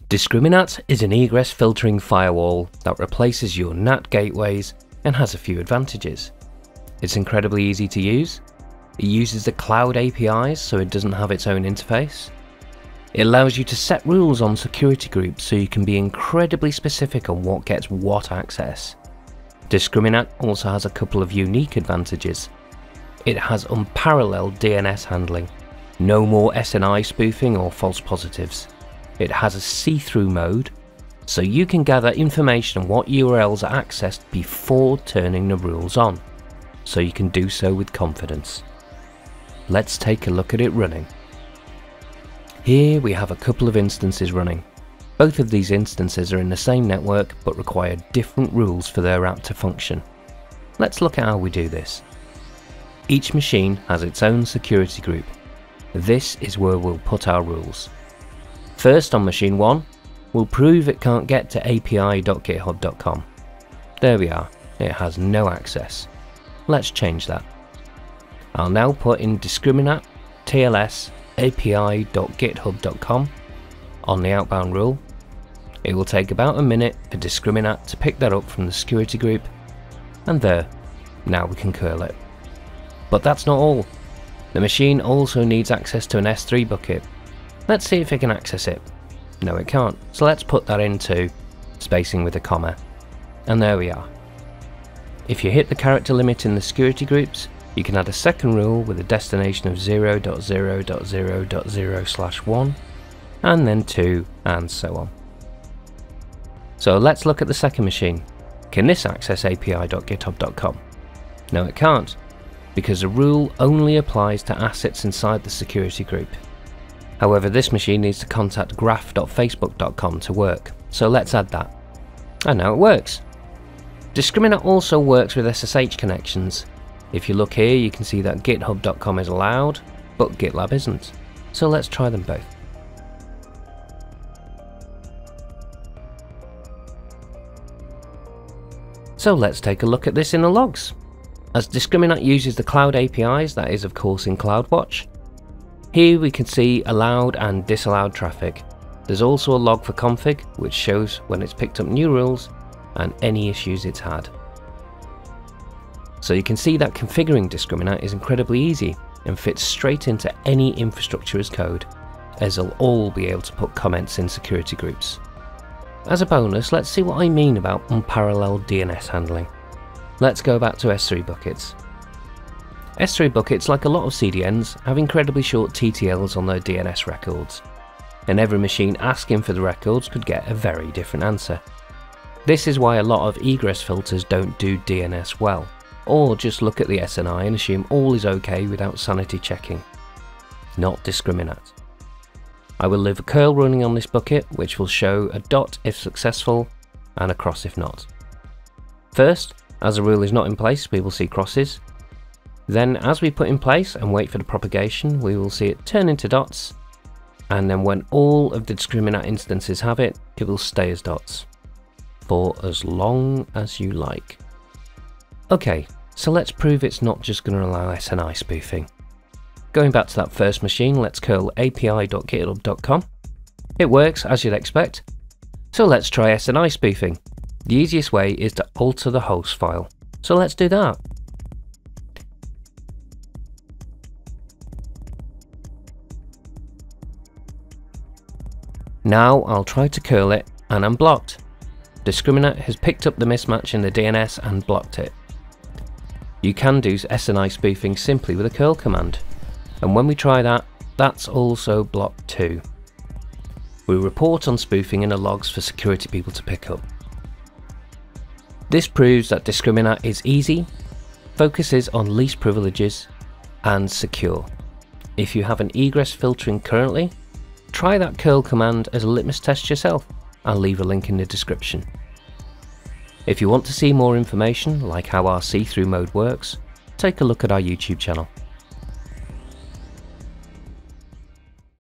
DiscrimiNAT is an egress filtering firewall that replaces your NAT gateways and has a few advantages. It's incredibly easy to use. It uses the cloud APIs so it doesn't have its own interface. It allows you to set rules on security groups so you can be incredibly specific on what gets what access. DiscrimiNAT also has a couple of unique advantages. It has unparalleled DNS handling, no more SNI spoofing or false positives. It has a see-through mode, so you can gather information on what URLs are accessed before turning the rules on, so you can do so with confidence. Let's take a look at it running. Here we have a couple of instances running. Both of these instances are in the same network but require different rules for their app to function. Let's look at how we do this. Each machine has its own security group. This is where we'll put our rules. First, on machine 1, we'll prove it can't get to api.github.com. There we are, it has no access. Let's change that. I'll now put in DiscrimiNAT TLS api.github.com on the outbound rule. It will take about a minute for DiscrimiNAT to pick that up from the security group, and there, now we can curl it. But that's not all. The machine also needs access to an S3 bucket. Let's see if it can access it. No, it can't, so let's put that into spacing with a comma. And there we are. If you hit the character limit in the security groups, you can add a second rule with a destination of 0.0.0.0/1, and then 2, and so on. So let's look at the second machine. Can this access api.github.com? No, it can't, because the rule only applies to assets inside the security group. However, this machine needs to contact graph.facebook.com to work, so let's add that. And now it works. DiscrimiNAT also works with SSH connections. If you look here, you can see that github.com is allowed, but GitLab isn't. So let's try them both. So let's take a look at this in the logs. As DiscrimiNAT uses the cloud APIs, that is of course in CloudWatch, here we can see allowed and disallowed traffic. There's also a log for config, which shows when it's picked up new rules and any issues it's had. So you can see that configuring DiscrimiNAT is incredibly easy and fits straight into any infrastructure as code, as they'll all be able to put comments in security groups. As a bonus, let's see what I mean about unparalleled DNS handling. Let's go back to S3 buckets. S3 buckets, like a lot of CDNs, have incredibly short TTLs on their DNS records, and every machine asking for the records could get a very different answer. This is why a lot of egress filters don't do DNS well, or just look at the SNI and assume all is okay without sanity checking. Not DiscrimiNAT. I will leave a curl running on this bucket, which will show a dot if successful and a cross if not. First, as the rule is not in place, we will see crosses. Then as we put in place and wait for the propagation, we will see it turn into dots, and then when all of the DiscrimiNAT instances have it, it will stay as dots for as long as you like. Okay, so let's prove it's not just going to allow SNI spoofing. Going back to that first machine, let's curl api.github.com. It works as you'd expect. So let's try SNI spoofing. The easiest way is to alter the host file. So let's do that. Now I'll try to curl it and I'm blocked. DiscrimiNAT has picked up the mismatch in the DNS and blocked it. You can do SNI spoofing simply with a curl command, and when we try that, that's also blocked too. We report on spoofing in the logs for security people to pick up. This proves that DiscrimiNAT is easy, focuses on least privileges, and secure. If you have an egress filtering currently, try that curl command as a litmus test yourself. I'll leave a link in the description. If you want to see more information, like how our see-through mode works, take a look at our YouTube channel.